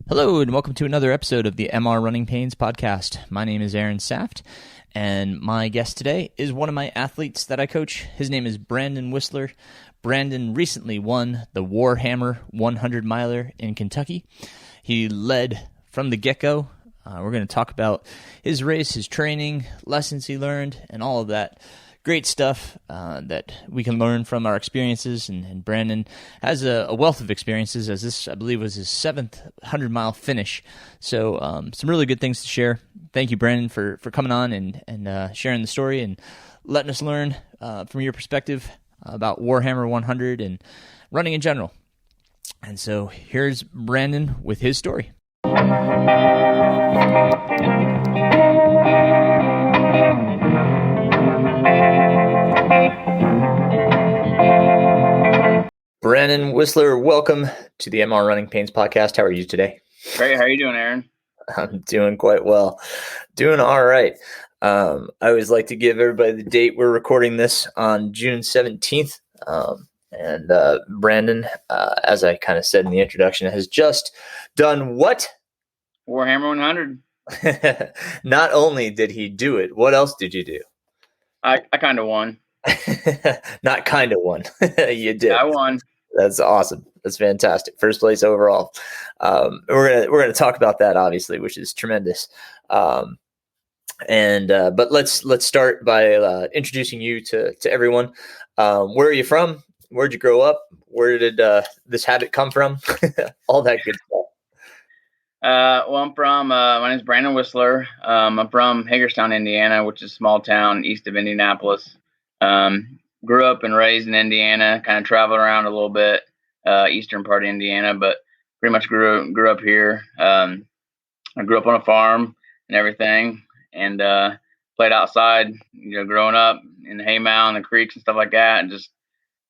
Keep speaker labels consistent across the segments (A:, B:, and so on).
A: Hello, and welcome to another episode of the MR Runningpains podcast. My name is Aaron Saft, and my guest today is one of my athletes that I coach. His name is Brandon Whistler. Brandon recently won the Warhammer 100 miler in Kentucky. He led from the get-go. We're going to talk about his race, his training, lessons he learned, and all of that great stuff that we can learn from our experiences. And Brandon has a wealth of experiences, as this, I believe, was his 7th 100-mile finish. So some really good things to share. Thank you, Brandon, for coming on and sharing the story and letting us learn from your perspective about Warhammer 100 and running in general. And so here's Brandon with his story. Brandon Whistler, welcome to the MR Runningpains podcast. How are you today?
B: Great. How are you doing, Aaron?
A: I'm doing quite well. Doing all right. I always like to give everybody the date. We're recording this on June 17th. And Brandon, as I kind of said in the introduction, has just done what?
B: Warhammer 100.
A: Not only did he do it, what else did you do?
B: I kind of won.
A: Not kind of won. You did.
B: I won.
A: That's awesome. That's fantastic. First place overall. We're gonna talk about that, obviously, which is tremendous. But let's start by introducing you to everyone. Where are you from? Where'd you grow up? Where did this habit come from? All that good stuff.
B: Well, I'm from. My name is Brandon Whistler. I'm from Hagerstown, Indiana, which is a small town east of Indianapolis. Grew up and raised in Indiana. Kind of traveled around a little bit, eastern part of Indiana, but pretty much grew up here. I grew up on a farm and everything, and played outside. Growing up in the hay mow and the creeks and stuff like that,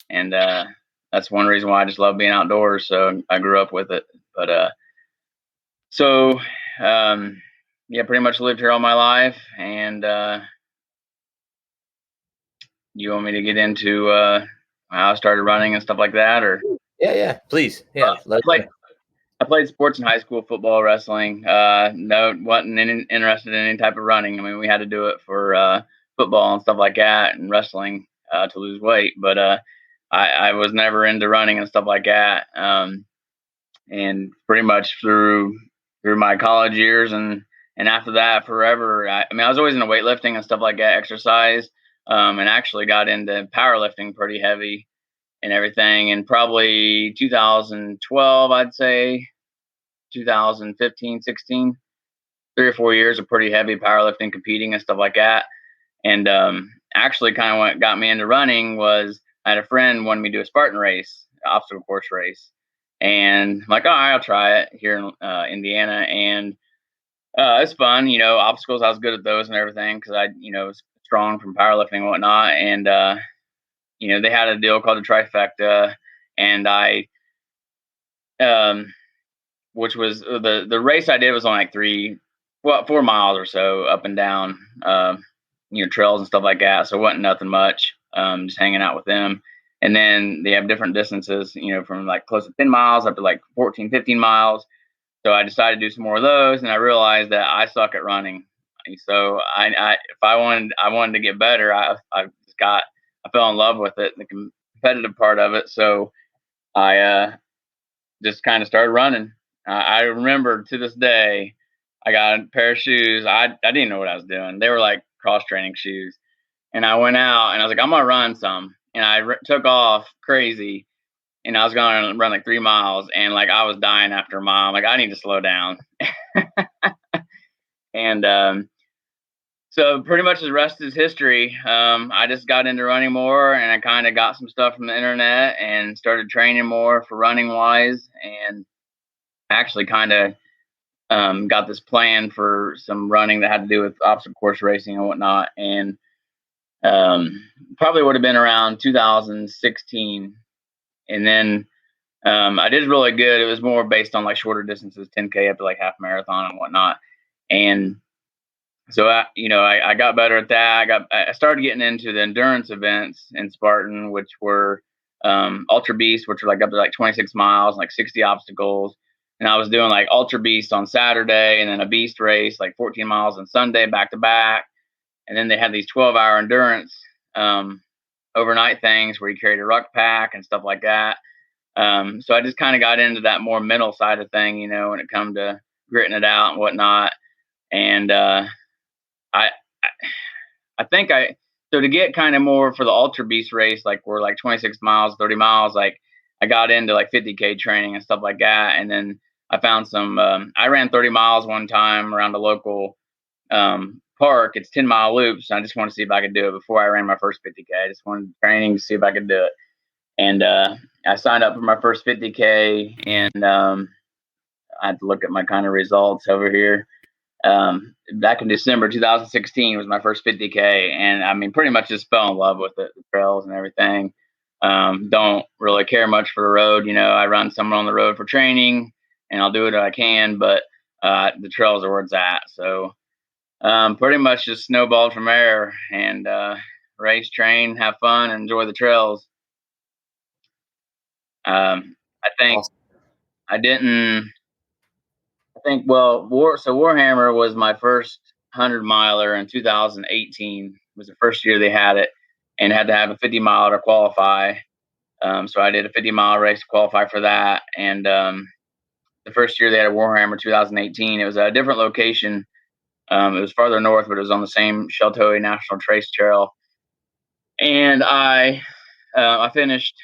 B: and that's one reason why I just love being outdoors. So I grew up with it. But pretty much lived here all my life. And you want me to get into how I started running and stuff like that, or?
A: Yeah, please. Yeah.
B: I played sports in high school: football, wrestling. No, wasn't interested in any type of running. I mean, we had to do it for football and stuff like that, and wrestling to lose weight. But I was never into running and stuff like that. And pretty much through my college years and after that, forever. I was always into weightlifting and stuff like that, exercise. And actually got into powerlifting pretty heavy and everything. And probably 2012, I'd say 2015, 16, 3 or 4 years of pretty heavy powerlifting, competing and stuff like that. And actually kind of what got me into running was I had a friend wanted me to do a Spartan race, obstacle course race. And I'm like, all right, I'll try it here in Indiana. And it's fun, obstacles. I was good at those and everything because I, was strong from powerlifting and whatnot. And, they had a deal called the trifecta, and I, which was the race I did was on like 4 miles or so up and down, trails and stuff like that. So it wasn't nothing much, just hanging out with them. And then they have different distances, from like close to 10 miles up to like 14, 15 miles. So I decided to do some more of those, and I realized that I suck at running. So I wanted to get better. I fell in love with it, the competitive part of it. So I just kind of started running. I remember to this day, I got a pair of shoes. I didn't know what I was doing. They were like cross training shoes, and I went out and I was like, I'm gonna run some, and I took off crazy. And I was going to run like 3 miles, and like I was dying after a mile. I'm like, I need to slow down. And so pretty much the rest is history. I just got into running more, and I kind of got some stuff from the internet and started training more for running wise, and actually kind of got this plan for some running that had to do with obstacle course racing and whatnot. And probably would have been around 2016. And then I did really good. It was more based on like shorter distances, 10K up to like half marathon and whatnot. And so I got better at that. I started getting into the endurance events in Spartan, which were Ultra Beast, which were like up to like 26 miles, like 60 obstacles. and I was doing like Ultra Beast on Saturday, and then a Beast race, like 14 miles on Sunday, back to back. And then they had these 12-hour endurance overnight things where you carried a ruck pack and stuff like that. So I just kind of got into that more mental side of thing, when it come to gritting it out and whatnot. And I, I think so to get kind of more for the Ultra Beast race, like we're like 26 miles, 30 miles, like I got into like 50K training and stuff like that. And then I found I ran 30 miles one time around the local park. It's 10-mile loops. I just want to see if I could do it before I ran my first 50K. I just wanted training to see if I could do it. And I signed up for my first 50K, and I had to look at my kind of results over here. Back in December 2016 was my first 50K, and I mean, pretty much just fell in love with it, the trails and everything. Don't really care much for the road. I run someone on the road for training, and I'll do it if I can, but the trails are where it's at. So pretty much just snowballed from there, and race, train, have fun, and enjoy the trails. I think
A: Awesome.
B: Warhammer was my first 100-miler in 2018. It was the first year they had it, and had to have a 50-mile to qualify. So I did a 50-mile race to qualify for that. And the first year they had a Warhammer 2018, it was at a different location. It was farther north, but it was on the same Sheltowee National Trace Trail. And I finished.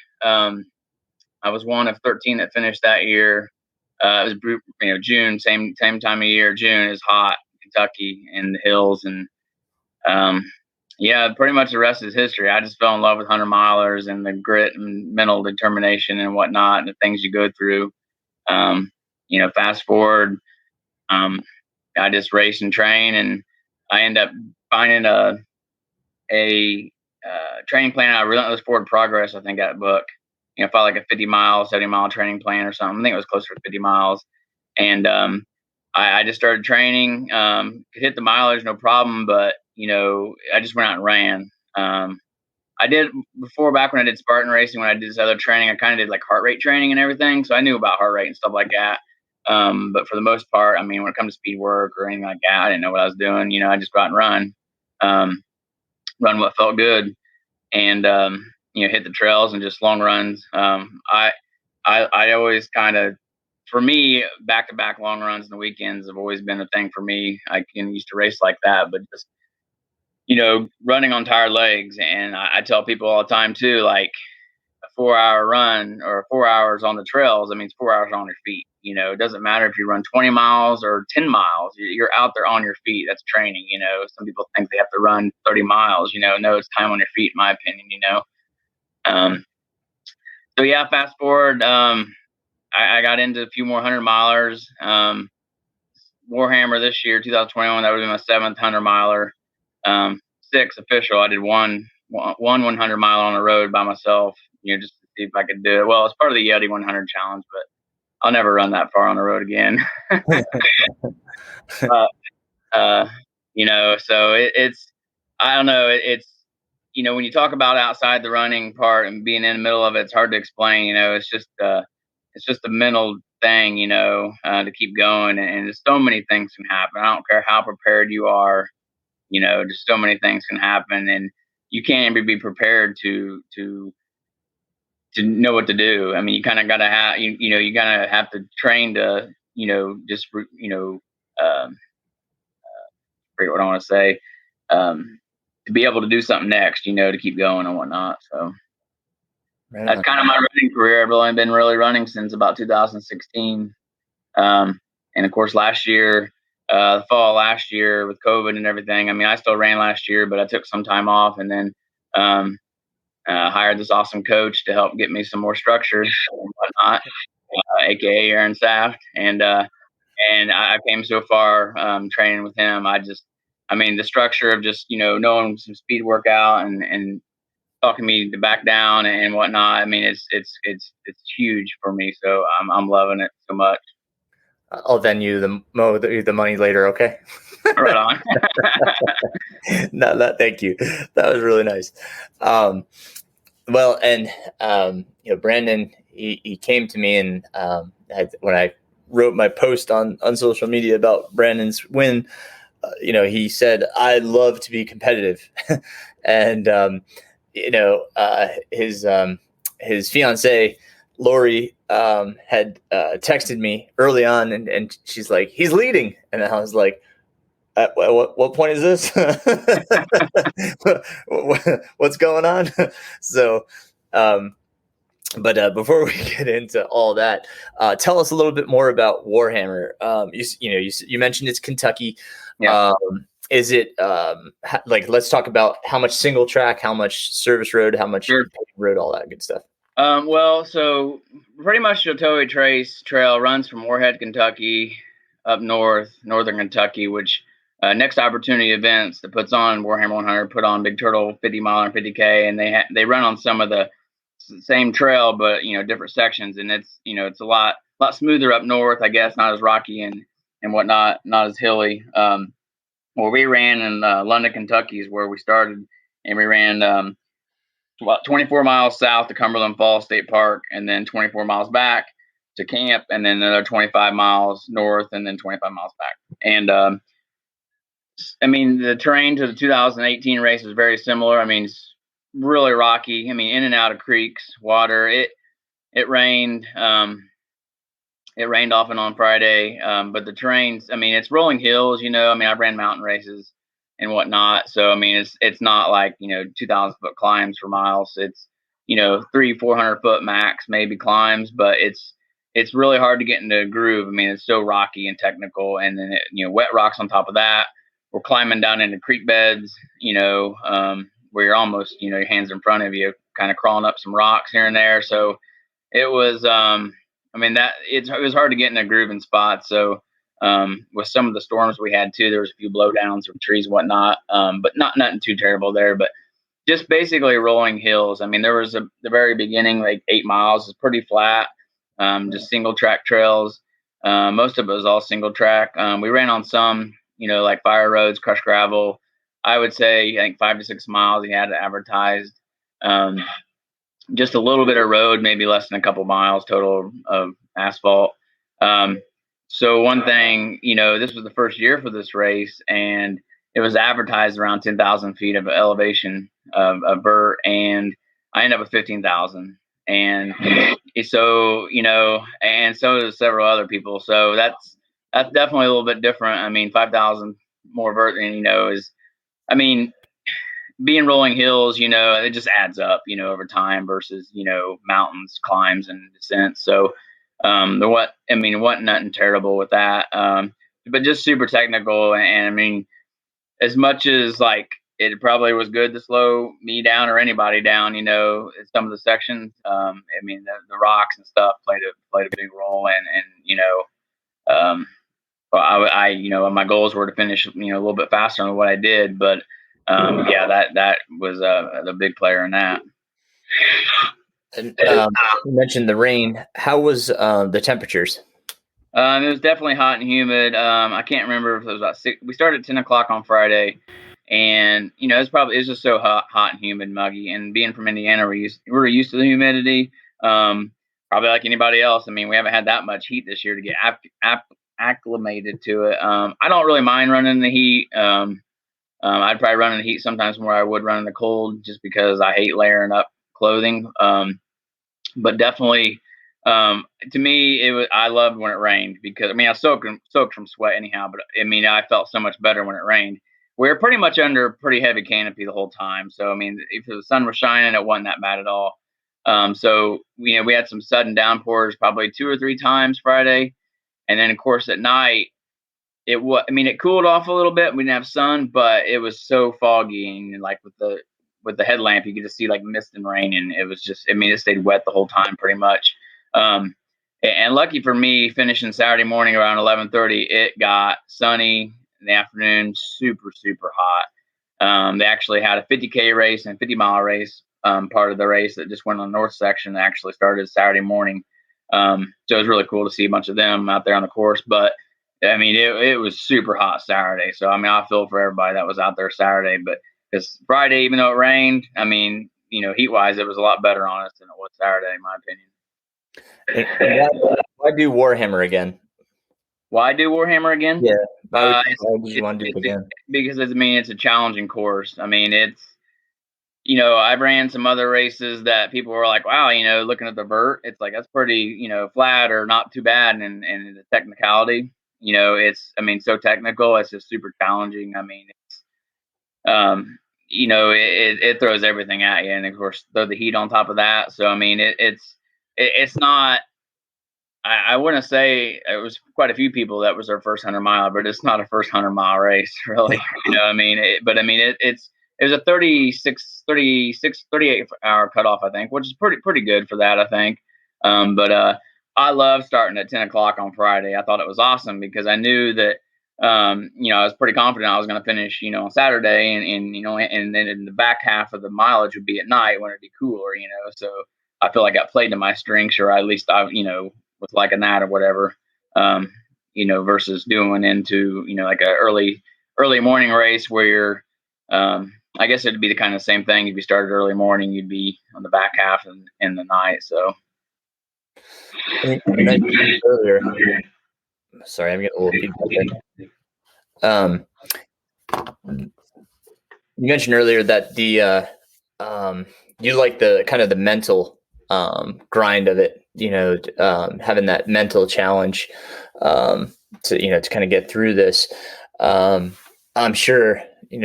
B: I was one of 13 that finished that year. It was June, same time of year. June is hot, Kentucky in the hills, and yeah, pretty much the rest is history. I just fell in love with 100-milers and the grit and mental determination and whatnot, and the things you go through. Fast forward, I just race and train, and I end up finding a training plan out of Relentless Forward Progress. I think that book. Felt like a 50-mile, 70-mile training plan or something. I think it was closer to 50 miles. And I just started training, could hit the mileage, no problem. But, I just went out and ran. I did before, back when I did Spartan racing, when I did this other training, I kind of did like heart rate training and everything. So I knew about heart rate and stuff like that. But for the most part, I mean, when it comes to speed work or anything like that, I didn't know what I was doing. I just go out and run, run what felt good. And, hit the trails and just long runs. I always kind of, for me, back-to-back long runs and the weekends have always been a thing for me. I used to race like that, but just, running on tired legs. And I tell people all the time too, like a 4-hour run or 4 hours on the trails, I mean, it's 4 hours on your feet. It doesn't matter if you run 20 miles or 10 miles, you're out there on your feet. That's training. Some people think they have to run 30 miles, no, it's time on your feet, in my opinion, So yeah, fast forward, I got into a few more 100-milers. Warhammer this year, 2021, that would be my 7th 100-miler. 6 official. I did one 100-mile on the road by myself, just to see if I could do it. Well, it's part of the Yeti 100 challenge, but I'll never run that far on the road again. So it's, I don't know, it's, when you talk about outside the running part and being in the middle of it, it's hard to explain. It's just a mental thing, to keep going. And there's so many things can happen. I don't care how prepared you are, just so many things can happen, and you can't even be prepared to know what to do. I mean, you kind of gotta have, you gotta have to train to, just, forget what I want to say, to be able to do something next, to keep going and whatnot. So that's kind of my running career. I've only been really running since about 2016. And of course, last year, the fall last year with COVID and everything, I mean, I still ran last year, but I took some time off, and then hired this awesome coach to help get me some more structure and whatnot, aka Aaron Saft. And I came so far training with him. I mean, the structure of just, knowing some speed workout and talking me to back down and whatnot. I mean, it's huge for me. So I'm loving it so much.
A: I'll then you the money later. Okay.
B: Right on.
A: No, thank you. That was really nice. Well, and Brandon, he came to me and when I wrote my post on social media about Brandon's win, he said, "I love to be competitive," and his fiance Lori had texted me early on, and she's like, "He's leading," and I was like, "At what point is this? What's going on?" So. But before we get into all that, tell us a little bit more about Warhammer. You mentioned it's Kentucky.
B: Yeah.
A: Is it let's talk about how much single track, how much service road, how much
B: Sure.
A: road, all that good stuff.
B: Well, so pretty much the Towie Trace Trail runs from Moorhead, Kentucky, up northern Kentucky, which Next Opportunity Events that puts on Warhammer 100 put on Big Turtle 50 mile and 50K, and they run on some of the same trail, but different sections, and it's a lot smoother up north, I guess, not as rocky and whatnot, not as hilly. Where we ran in London, Kentucky is where we started, and we ran about 24 miles south to Cumberland Falls State Park, and then 24 miles back to camp, and then another 25 miles north, and then 25 miles back. And I mean, the terrain to the 2018 race is very similar. I mean, it's really rocky. I mean, in and out of creeks, water. It rained. It rained off and on Friday, but the terrain's. I mean, it's rolling hills. I mean, I've ran mountain races and whatnot, so I mean, it's not like 2,000-foot climbs for miles. It's 300-400 foot max maybe climbs, but it's really hard to get into a groove. I mean, it's so rocky and technical, and then wet rocks on top of that. We're climbing down into creek beds, where you're almost your hands in front of you, kind of crawling up some rocks here and there. So it was. I mean, it was hard to get in a groove in spots. So with some of the storms we had too, there was a few blowdowns from trees and whatnot, but nothing too terrible there. But just basically rolling hills. I mean, there was the very beginning, like 8 miles, is pretty flat, just single track trails. Most of it was all single track. We ran on some, like fire roads, crushed gravel. I would say, I think 5 to 6 miles he had advertised. Just a little bit of road, maybe less than a couple miles total of asphalt. So one thing, this was the first year for this race, and it was advertised around 10,000 feet of elevation of vert, and I ended up with 15,000. And so, and so did several other people. So that's definitely a little bit different. I mean, 5,000 more vert than, is, I mean, being rolling hills, it just adds up, over time versus, mountains, climbs, and descents. So, wasn't nothing terrible with that. But just super technical. And I mean, as much as like it probably was good to slow me down or anybody down, in some of the sections. I mean, the rocks and stuff played a big role. My goals were to finish, a little bit faster than what I did, but that was the big player in that.
A: And you mentioned the rain. How was the temperatures?
B: It was definitely hot and humid. I can't remember if it was about 6. We started at 10 o'clock on Friday, and it's just so hot and humid, muggy. And being from Indiana, we're used to the humidity. Probably like anybody else. I mean, we haven't had that much heat this year to get acclimated to it. I don't really mind running in the heat. I'd probably run in the heat sometimes more I would run in the cold, just because I hate layering up clothing. But definitely, to me, I loved when it rained, because I mean, I soaked from sweat anyhow, but I mean, I felt so much better when it rained. We were pretty much under a pretty heavy canopy the whole time. So, I mean, if the sun was shining, it wasn't that bad at all. So, we had some sudden downpours probably 2 or 3 times Friday. And then, of course, at night, it cooled off a little bit. We didn't have sun, but it was so foggy, and like with the headlamp, you could just see like mist and rain, and it was just, it stayed wet the whole time pretty much. And lucky for me, finishing Saturday morning around 11:30, it got sunny in the afternoon, super, super hot. They actually had a 50K race and 50-mile race, part of the race that just went on the north section that actually started Saturday morning. So it was really cool to see a bunch of them out there on the course. But I mean, it was super hot Saturday. So, I mean, I feel for everybody that was out there Saturday. But because Friday, even though it rained, I mean, heat-wise, it was a lot better on us than it was Saturday, in my opinion.
A: Why do Warhammer again?
B: Why do Warhammer again?
A: Yeah. Why
B: It's,
A: would you want to do it again?
B: because it's a challenging course. I mean, I ran some other races that people were like, wow, looking at the vert, it's like, that's pretty, flat or not too bad. And the technicality, so technical, it's just super challenging. I mean, um, it throws everything at you. And of course, throw the heat on top of that. So, I mean, it's not, I wouldn't say it was quite a few people that was their first 100 mile, but it's not a first 100 mile race, really. I mean, it was a 38 hour cutoff, I think, which is pretty good for that, I think. But I love starting at 10 o'clock on Friday. I thought it was awesome because I knew that, I was pretty confident I was going to finish, on Saturday, and then in the back half of the mileage would be at night when it'd be cooler, so I feel like I played to my strengths, or at least was liking that or whatever, versus doing into, like a early morning race where you're, I guess it'd be the kind of same thing. If you started early morning, you'd be on the back half and in the night. So
A: You mentioned earlier. Sorry, I'm getting a little feedback there. You mentioned earlier that you like the kind of the mental grind of it, having that mental challenge to kind of get through this. I'm sure,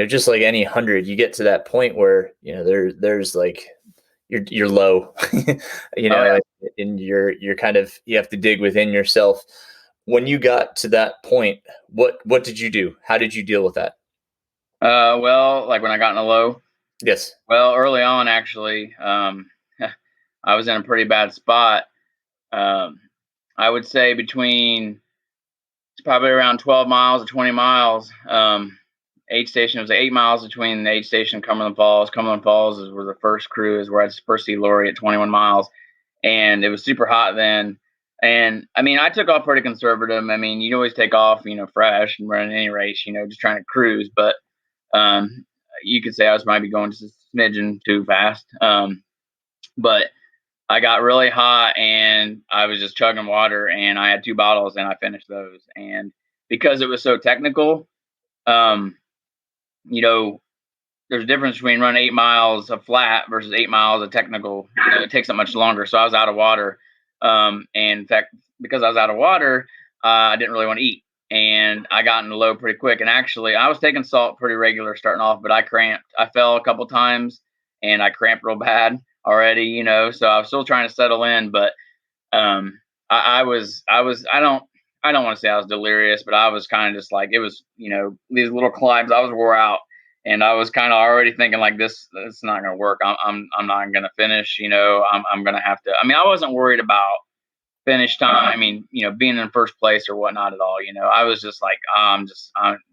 A: just like any 100, you get to that point where, there's like, you're low,
B: yeah.
A: and you're kind of, you have to dig within yourself. When you got to that point, what did you do? How did you deal with that?
B: Well, like when I got in a low,
A: Yes.
B: well, early on, actually, I was in a pretty bad spot. Um, I would say it's probably around 12 miles or 20 miles. Aid station was 8 miles between the aid station and Cumberland Falls. Cumberland Falls is where the first crew is, where I first see Lori at 21 miles. And it was super hot then. And I mean, I took off pretty conservative. I mean, you always take off, fresh and run any race, just trying to cruise. But um, you could say I was maybe going just a smidgen too fast. But I got really hot and I was just chugging water, and I had 2 bottles and I finished those. And because it was so technical, um, you know, there's a difference between running 8 miles of flat versus 8 miles of technical. It takes that much longer. So I was out of water. And in fact, because I was out of water, I didn't really want to eat. And I got in the low pretty quick. And actually, I was taking salt pretty regular starting off, but I cramped. I fell a couple times and I cramped real bad already, so I was still trying to settle in. But I don't want to say I was delirious, but I was kind of just like, it was, these little climbs, I was wore out. And I was kind of already thinking like, this it's not going to work. I'm not going to finish. I'm going to have to. I mean, I wasn't worried about finish time. I mean, being in first place or whatnot at all. I was just like,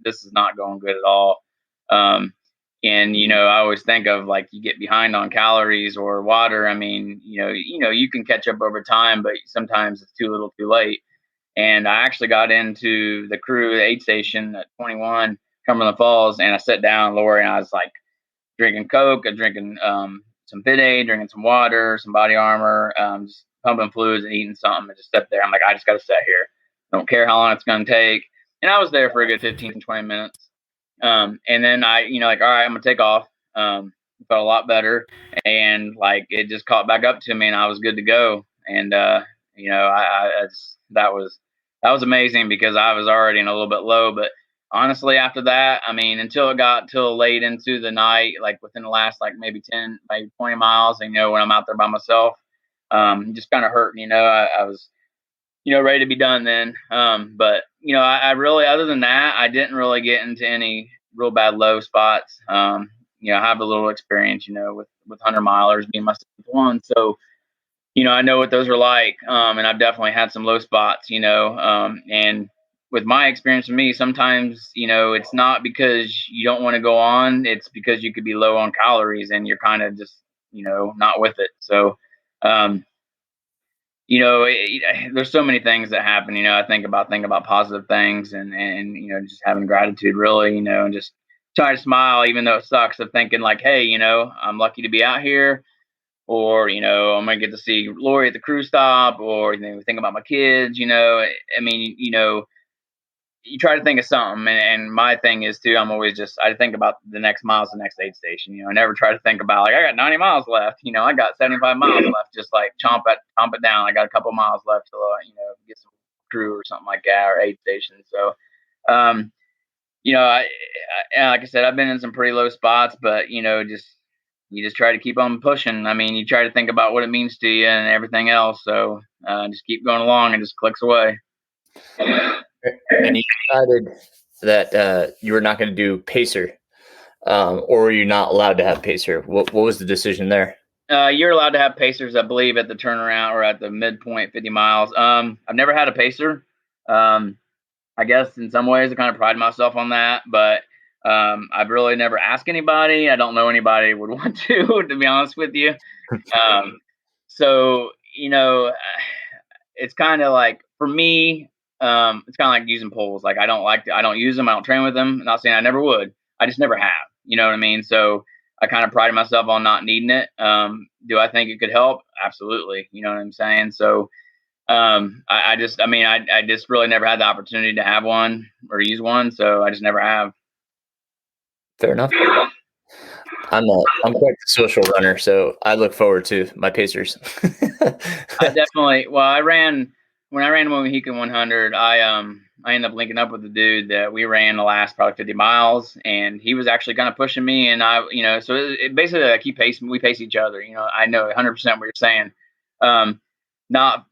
B: this is not going good at all. And I always think of, like, you get behind on calories or water. I mean, you can catch up over time, but sometimes it's too little, too late. And I actually got into the crew, the aid station at 21, Cumberland Falls, and I sat down, Lori, and I was like drinking Coke, drinking some Fit Aid, drinking some water, some body armor, just pumping fluids and eating something, and just sat there. I'm like, I just got to sit here. Don't care how long it's going to take. And I was there for a good 15, 20 minutes. And then I, like, all right, I'm going to take off. Felt a lot better. And like, it just caught back up to me and I was good to go. And, that was amazing because I was already in a little bit low. But honestly, after that, I mean, until it got till late into the night, like within the last, like maybe 10, maybe 20 miles, and, when I'm out there by myself, just kind of hurt, I was, ready to be done then. But, I really, other than that, I didn't really get into any real bad low spots. I have a little experience, with 100 milers being my seventh one. So, I know what those are like. And I've definitely had some low spots, and with my experience with me, sometimes, it's not because you don't want to go on, it's because you could be low on calories and you're kind of just, not with it. So, um, there's so many things that happen. I think about positive things, and just having gratitude, really, and just try to smile even though it sucks. Of thinking like, hey, I'm lucky to be out here, or I'm gonna get to see Lori at the cruise stop, or think about my kids. I mean, you try to think of something, and my thing is too. I think about the next miles, the next aid station. I never try to think about like I got 90 miles left. I got 75 miles left. Just like chomp it down. I got a couple miles left to get some crew or something like that or aid station. So, like I said, I've been in some pretty low spots, but you just try to keep on pushing. I mean, you try to think about what it means to you and everything else. So just keep going along and just clicks away.
A: And you decided that you were not going to do pacer, or were you not allowed to have pacer? What was the decision there?
B: You're allowed to have pacers, I believe, at the turnaround or at the midpoint 50 miles. I've never had a pacer. I guess in some ways I kind of pride myself on that, but I've really never asked anybody. I don't know anybody would want to be honest with you. So, it's kind of like, for me, it's kind of like using poles. Like I don't use them. I don't train with them. I'm not saying I never would. I just never have. You know what I mean? So I kind of pride myself on not needing it. Do I think it could help? Absolutely. You know what I'm saying? So I just really never had the opportunity to have one or use one. So I just never have.
A: Fair enough. I'm quite the social runner, so I look forward to my pacers.
B: When I ran the Mohican 100, I ended up linking up with the dude that we ran the last probably 50 miles, and he was actually kind of pushing me, and so it basically like we pace each other. I know 100% what you're saying. Not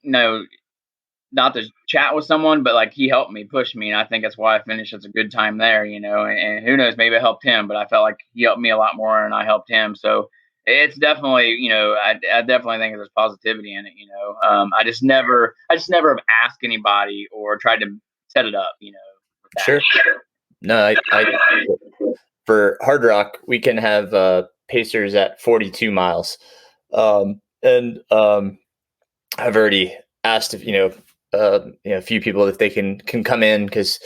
B: not to chat with someone, but like he helped me, push me, and I think that's why I finished such a good time there. And who knows, maybe it helped him, but I felt like he helped me a lot more, and I helped him. So it's definitely, I definitely think there's positivity in it. I just never have asked anybody or tried to set it up.
A: Sure. No, for Hard Rock, we can have pacers at 42 miles, and I've already asked if a few people if they can come in, because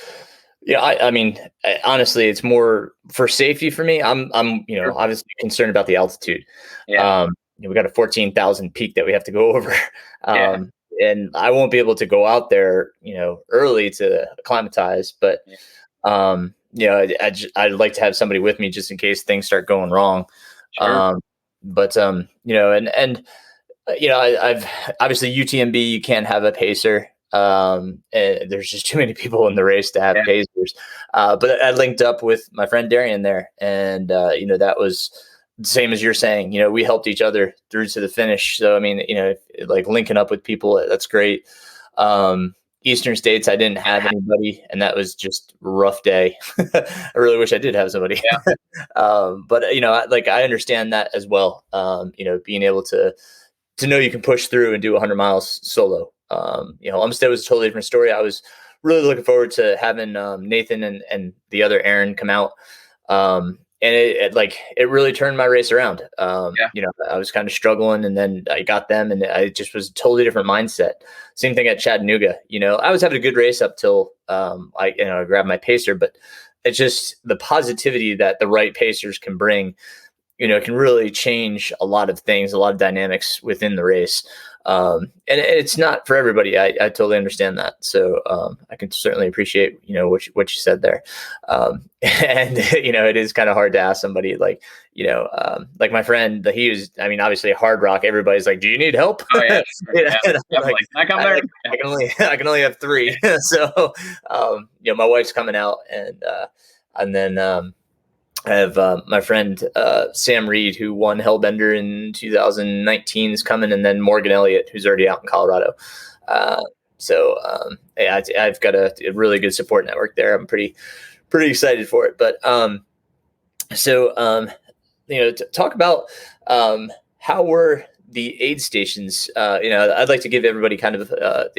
A: I mean, honestly, it's more for safety for me. I'm
B: Sure.
A: obviously concerned about the altitude.
B: Yeah.
A: We got a 14,000 peak that we have to go over,
B: Yeah.
A: and I won't be able to go out there early to acclimatize. But I'd like to have somebody with me just in case things start going wrong.
B: Sure.
A: I've obviously UTMB, you can't have a pacer. And there's just too many people in the race to have pacers. But I linked up with my friend Darian there, and that was the same as you're saying. We helped each other through to the finish. So I mean, like linking up with people, that's great. Eastern States, I didn't have anybody, and that was just a rough day. I really wish I did have somebody.
B: Yeah.
A: But I understand that as well. Being able to know you can push through and do 100 miles solo. Umstead was a totally different story. I was really looking forward to having Nathan and the other Aaron come out. And it really turned my race around. I was kind of struggling, and then I got them, and I just was a totally different mindset. Same thing at Chattanooga. I was having a good race up till I grabbed my pacer, but it's just the positivity that the right pacers can bring. Can really change a lot of things, a lot of dynamics within the race. And it's not for everybody. I totally understand that. So I can certainly appreciate, what you said there. And, it is kind of hard to ask somebody like my friend, he was, obviously Hard Rock, everybody's like, do you need help?
B: Oh yeah.
A: I can only have 3. So, my wife's coming out, and then I have my friend Sam Reed, who won Hellbender in 2019, is coming, and then Morgan Elliott, who's already out in Colorado. I've got a really good support network there. I'm pretty excited for it. But talk about how were the aid stations. I'd like to give everybody kind of a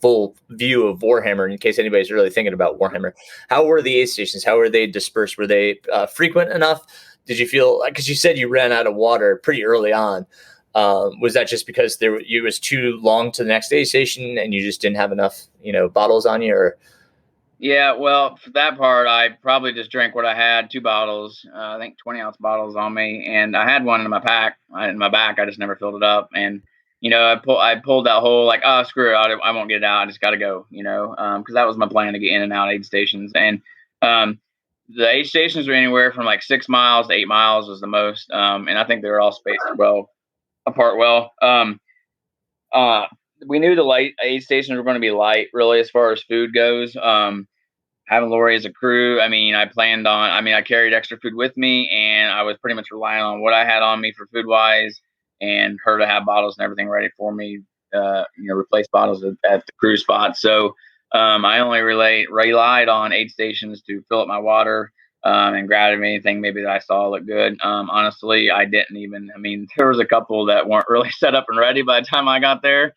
A: full view of Warhammer in case anybody's really thinking about Warhammer. How were the aid stations? How were they dispersed? Were they frequent enough? Did you feel, because you said you ran out of water pretty early on? Was that just because it was too long to the next aid station and you just didn't have enough, bottles on you, or?
B: Yeah, well, for that part, I probably just drank what I had, 2 bottles, I think 20-ounce bottles on me, and I had one in my back. I just never filled it up. And, I pulled that whole like, oh, screw it, I won't get it out. I just got to go, because that was my plan to get in and out aid stations. And the aid stations were anywhere from like 6 miles to 8 miles was the most. And I think they were all spaced well apart. We knew the light aid stations were going to be light, really, as far as food goes. Having Lori as a crew, I carried extra food with me, and I was pretty much relying on what I had on me for food wise, and her to have bottles and everything ready for me, replace bottles at the crew spot. So I only relied on aid stations to fill up my water and grab anything maybe that I saw look good. Honestly, I didn't even, there was a couple that weren't really set up and ready by the time I got there.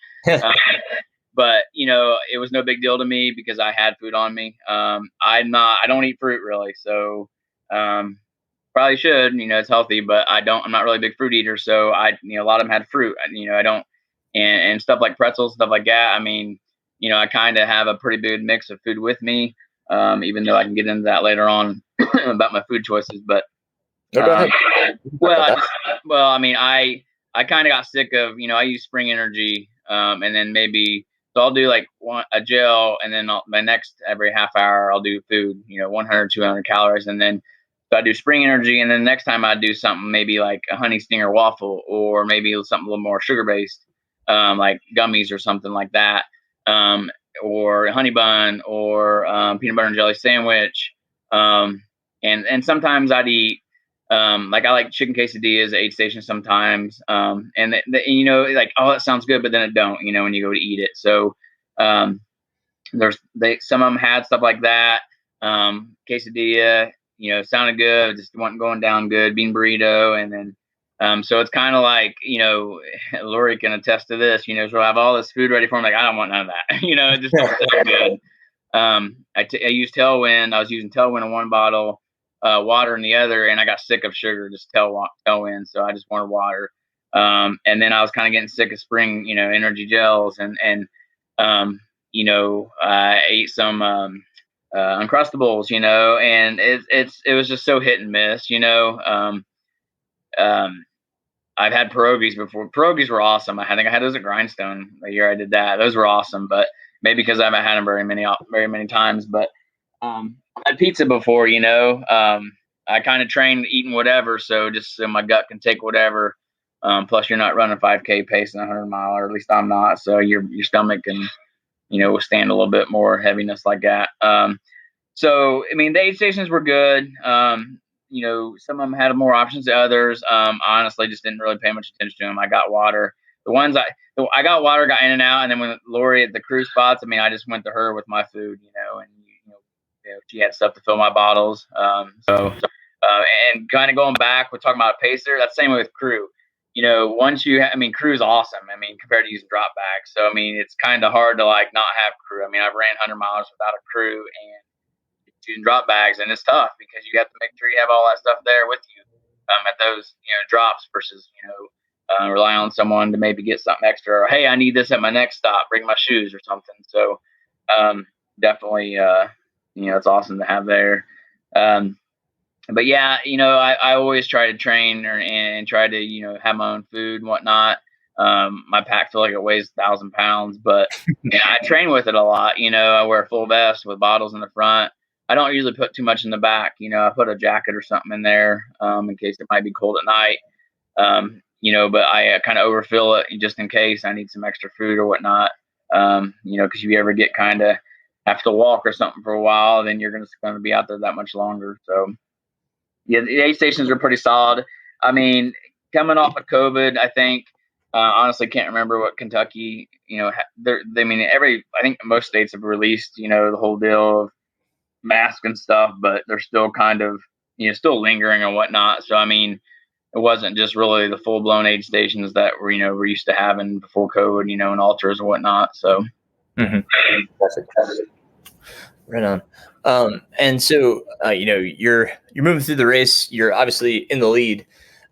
B: But it was no big deal to me because I had food on me. I don't eat fruit really, so probably should. It's healthy, but I'm not really a big fruit eater. So a lot of them had fruit. I don't, and stuff like pretzels, stuff like that. I kind of have a pretty big mix of food with me, even though I can get into that later on about my food choices. But
A: go ahead.
B: I kind of got sick of, I use Spring Energy, and then maybe. So I'll do like a gel, and then my next every half hour I'll do food, 100, 200 calories, and then so I do Spring Energy, and then next time I do something maybe like a honey stinger waffle, or maybe something a little more sugar based, like gummies or something like that, or a honey bun, or peanut butter and jelly sandwich, and sometimes I'd eat. Like I like chicken quesadillas at aid stations sometimes. And like, oh, that sounds good, but then it don't, when you go to eat it. So, some of them had stuff like that. Quesadilla, sounded good, just wasn't going down good. Bean burrito. And then, so it's kind of like, Lori can attest to this, she'll have all this food ready for me. Like, I don't want none of that, it just don't sound good. I used Tailwind. I was using Tailwind in one bottle, water in the other, and I got sick of sugar, just Tailwind. So I just wanted water. And then I was kind of getting sick of Spring, energy gels, and I ate some Uncrustables, and it was just so hit and miss, I've had pierogies before. Pierogies were awesome. I think I had those at Grindstone the year I did that. Those were awesome, but maybe because I haven't had them very many times. But I had pizza before, I kind of trained eating whatever, so just so my gut can take whatever. Plus, you're not running 5K pace in a 100-mile, or at least I'm not. So your stomach can, withstand a little bit more heaviness like that. So the aid stations were good. Some of them had more options than others. Honestly, just didn't really pay much attention to them. I got water. The ones I got water, got in and out, and then when Lori at the crew spots, I just went to her with my food, and she had stuff to fill my bottles. And kind of going back, we're talking about a pacer. That's the same way with crew. Once crew's awesome. Compared to using drop bags. So it's kind of hard to like not have crew. I've ran 100 miles without a crew and using drop bags, and it's tough because you have to make sure you have all that stuff there with you at those drops versus rely on someone to maybe get something extra, or hey, I need this at my next stop, bring my shoes or something. So definitely it's awesome to have there. But yeah, I always try to train and try to have my own food and whatnot. My pack feel like it weighs 1,000 pounds, but I train with it a lot. I wear a full vest with bottles in the front. I don't usually put too much in the back. I put a jacket or something in there in case it might be cold at night. But I kind of overfill it just in case I need some extra food or whatnot. Because if you ever get kind of have to walk or something for a while, then you're going to be out there that much longer. So yeah, the aid stations are pretty solid. Coming off of COVID, I think honestly can't remember what Kentucky. I think most states have released the whole deal of mask and stuff, but they're still kind of still lingering and whatnot. So it wasn't just really the full blown aid stations that we're used to having before COVID, and ultras and whatnot. So
A: right on. And so you're moving through the race. You're obviously in the lead.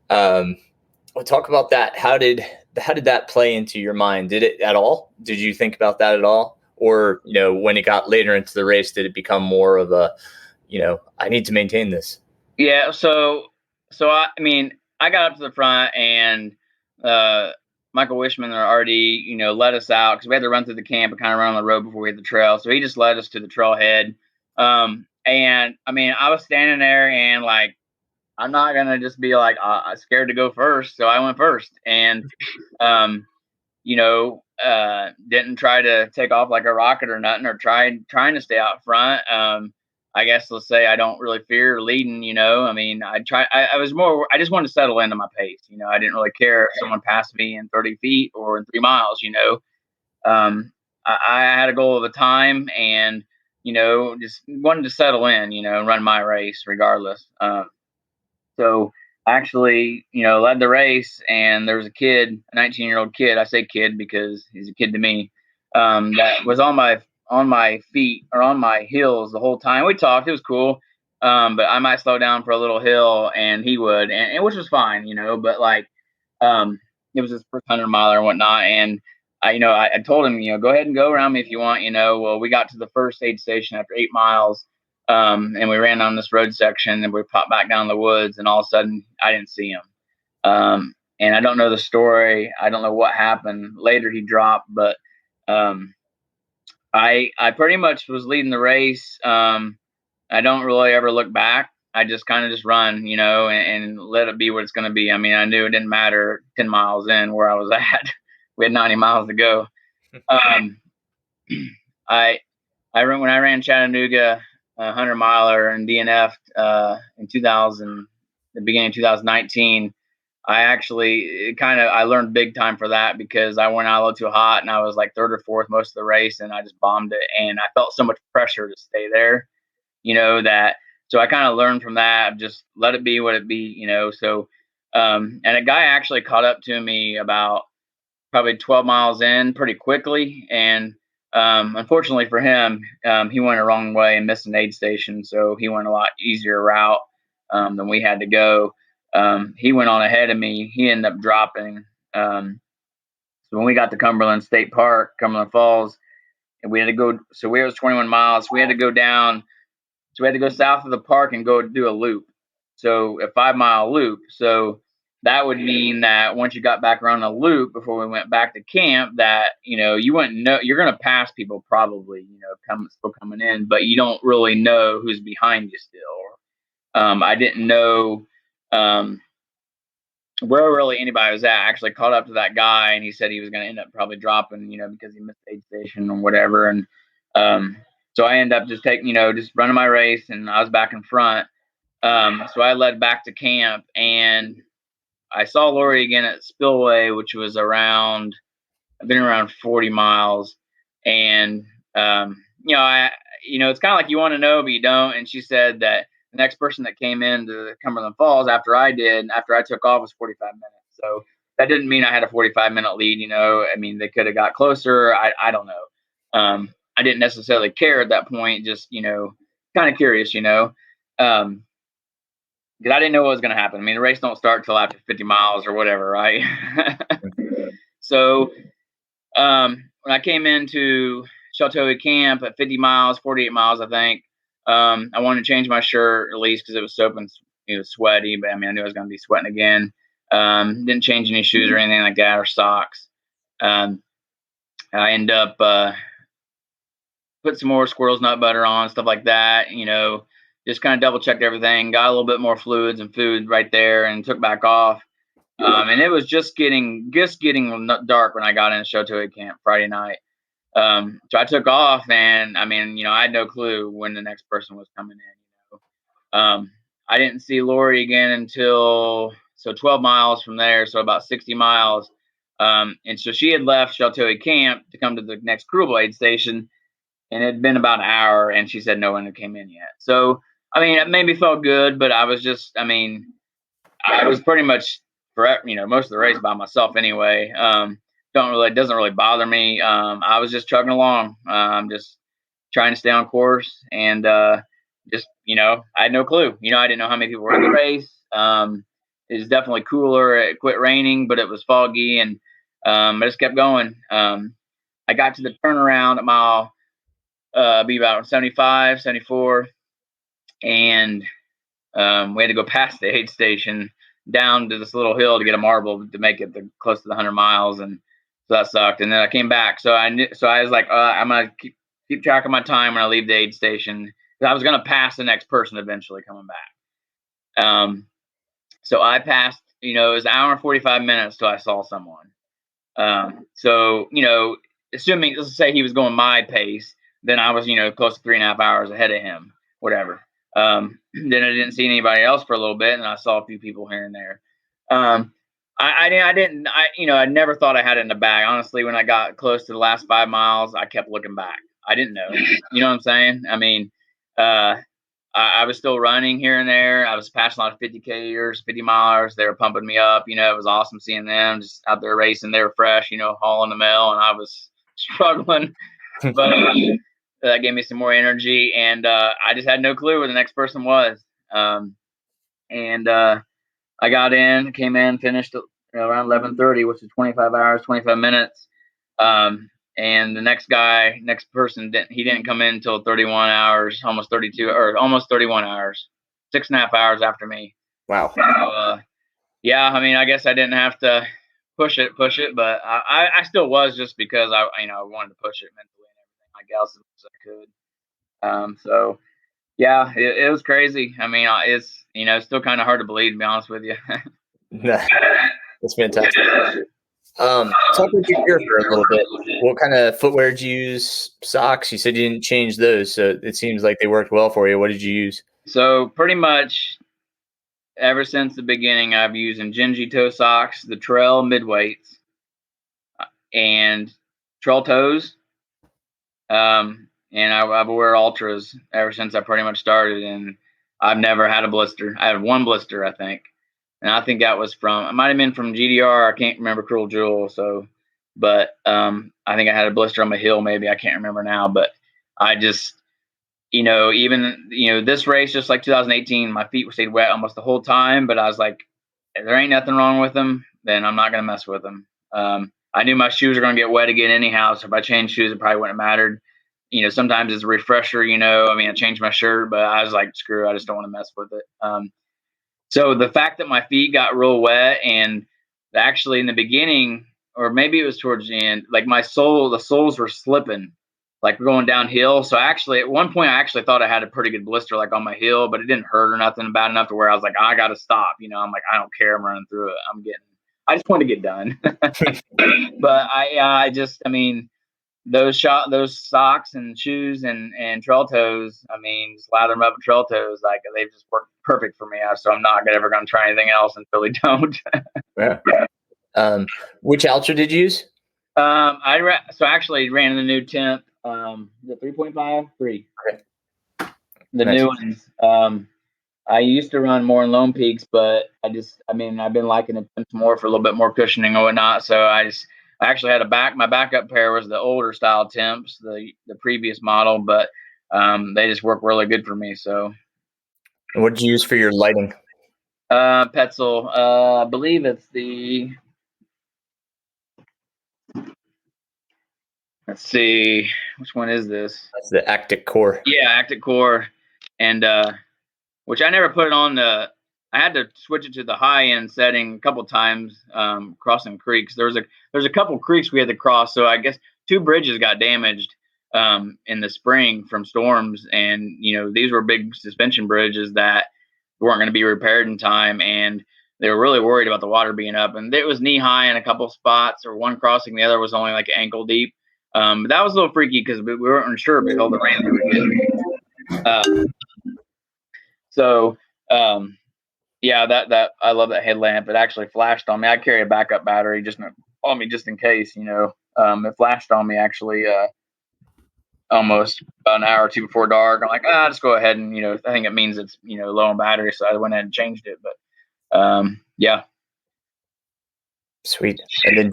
A: We'll talk about that. How did that play into your mind? Did it at all? Did you think about that at all? Or, when it got later into the race, did it become more of a, I need to maintain this?
B: Yeah. So I got up to the front, and Michael Wishman already, let us out because we had to run through the camp and kind of run on the road before we hit the trail. So he just led us to the trailhead. And I mean, I was standing there and like, I'm not going to just be like, scared to go first. So I went first and, didn't try to take off like a rocket or nothing, or trying to stay out front. I guess let's say I don't really fear leading, I mean, I just wanted to settle into my pace. I didn't really care if someone passed me in 30 feet or in 3 miles, I had a goal of a time and, just wanted to settle in, and run my race regardless. So I actually, led the race, and there was a kid, a 19-year-old kid. I say kid because he's a kid to me. That was on my feet or on my heels the whole time. We talked. It was cool. But I might slow down for a little hill, and he would, and which was fine, But like, it was his first 100 miler and whatnot, and I told him, go ahead and go around me if you want, Well, we got to the first aid station after 8 miles. And we ran on this road section and we popped back down the woods, and all of a sudden I didn't see him. And I don't know the story. I don't know what happened. Later he dropped, but I pretty much was leading the race. I don't really ever look back. I just kind of just run, and let it be what it's going to be. I mean, I knew it didn't matter 10 miles in where I was at. We had 90 miles to go. I when I ran Chattanooga, 100 miler and DNF'd in the beginning of 2019. I learned big time for that because I went out a little too hot and I was like third or fourth most of the race, and I just bombed it, and I felt so much pressure to stay there, so I kind of learned from that, just let it be what it be, so and a guy actually caught up to me about probably 12 miles in pretty quickly, and unfortunately for him, he went a wrong way and missed an aid station, so he went a lot easier route than we had to go. He went on ahead of me. He ended up dropping. So when we got to Cumberland State Park, Cumberland Falls, and we had to go. So we was 21 miles. So we had to go down. So we had to go south of the park and go do a loop. So a 5 mile loop. So that would mean that once you got back around the loop before we went back to camp, that you wouldn't know, you're going to pass people probably, still coming in, but you don't really know who's behind you still. I didn't know where really anybody was at. I actually caught up to that guy, and he said he was going to end up probably dropping, because he missed the aid station or whatever. And so I ended up just just running my race, and I was back in front. So I led back to camp, and I saw Lori again at Spillway, which was I've been around 40 miles. And, it's kind of like you want to know, but you don't. And she said that the next person that came into Cumberland Falls after I took off, was 45 minutes. So that didn't mean I had a 45-minute lead, I mean, they could have got closer. I don't know. I didn't necessarily care at that point, just, kind of curious, because I didn't know what was going to happen. I mean, the race don't start till after 50 miles or whatever, right? So when I came into Sheltoe camp at 50 miles, 48 miles, I think, I wanted to change my shirt at least because it was soaping, it was sweaty, but I mean, I knew I was going to be sweating again. Didn't change any shoes or anything like that, or socks. I ended up put some more squirrel's nut butter on, stuff like that, just kind of double checked everything, got a little bit more fluids and food right there, and took back off. And it was just getting dark when I got into Sheltoe camp Friday night. So I took off, and I mean, I had no clue when the next person was coming in. I didn't see Lori again until 12 miles from there, so about 60 miles. And so she had left Sheltoe camp to come to the next Cruel aid station, and it had been about an hour, and she said no one had came in yet. So I mean, it made me feel good, but I was just, I mean, I was pretty much for most of the race by myself anyway. It doesn't really bother me. I was just chugging along, just trying to stay on course, and just I had no clue. I didn't know how many people were in the race. It was definitely cooler. It quit raining, but it was foggy, and I just kept going. I got to the turnaround at mile be about 75, 74, and we had to go past the aid station. down to this little hill to get a marble to make it close to the 100 miles, and so that sucked. And then I came back, so I was like, I'm gonna keep track of my time when I leave the aid station, because I was gonna pass the next person eventually coming back. So I passed. It was an hour and 45 minutes till I saw someone. So assuming, let's say he was going my pace, then I was close to 3.5 hours ahead of him, whatever. Then I didn't see anybody else for a little bit, and I saw a few people here and there. I never thought I had it in the bag. Honestly, when I got close to the last 5 miles, I kept looking back. I didn't know. You know what I'm saying? I mean, I was still running here and there. I was passing a lot of 50Kers, 50 milers. They were pumping me up. It was awesome seeing them just out there racing. They were fresh, hauling the mail, and I was struggling. But that gave me some more energy, and I just had no clue where the next person was. And I got in, came in, finished around 11:30, which is 25 hours, 25 minutes. And the next person didn't come in until 31 hours, almost 32, or almost 31 hours, 6.5 hours after me.
A: Wow.
B: So, yeah, I mean, I guess I didn't have to push it, but I still was, just because I wanted to push it mentally and everything, like else as I could. So yeah, it was crazy. I mean, it's still kind of hard to believe, to be honest with you.
A: That's fantastic. Talk about your gear for a little bit. What kind of footwear did you use? Socks? You said you didn't change those, so it seems like they worked well for you. What did you use?
B: So pretty much ever since the beginning, I've used Injinji toe socks, the Trail midweights, and Trail toes. And I've wear ultras ever since I pretty much started, and I've never had a blister. I had one blister, I think. And I think that was it might have been from GDR. I can't remember Cruel Jewel. But I think I had a blister on my heel, maybe. I can't remember now. But I just, even, this race, just like 2018, my feet stayed wet almost the whole time. But I was like, if there ain't nothing wrong with them, then I'm not going to mess with them. I knew my shoes were going to get wet again anyhow. So if I changed shoes, it probably wouldn't have mattered. Sometimes it's a refresher, I changed my shirt, but I was like, screw it, I just don't want to mess with it. So the fact that my feet got real wet, and actually in the beginning, or maybe it was towards the end, like the soles were slipping, like going downhill. So actually at one point I actually thought I had a pretty good blister, like on my heel, but it didn't hurt or nothing, bad enough to where I was like, I got to stop. I'm like, I don't care. I'm running through it. I just want to get done. But those socks and shoes and trail toes, just lather them up with trail toes, like they've just worked perfect for me. So I'm not ever going to try anything else until they don't.
A: Yeah. Which ultra did you use?
B: I actually ran the new 10th, the 3.5, 3.
A: Okay.
B: The nice. New ones. I used to run more in Lone Peaks, but I've been liking the 10s more for a little bit more cushioning and whatnot. So I actually had my backup pair was the older style Temps, the previous model, but they just work really good for me. So,
A: and what did you use for your lighting?
B: Petzl. I believe it's let's see, which one is this?
A: That's the Actic Core.
B: Yeah, Actic Core, and which I never put it on I had to switch it to the high end setting a couple times, crossing creeks. There's a couple creeks we had to cross, so I guess 2 bridges got damaged in the spring from storms, and these were big suspension bridges that weren't going to be repaired in time, and they were really worried about the water being up, and it was knee high in a couple spots, or one crossing, the other was only like ankle deep. But that was a little freaky because we weren't sure because all the rain they were getting. Yeah, that I love that headlamp. It actually flashed on me. I carry a backup battery just in case. It flashed on me actually almost about an hour or two before dark. I'm like, just go ahead and I think it means it's low on battery, so I went ahead and changed it. But yeah,
A: sweet. And then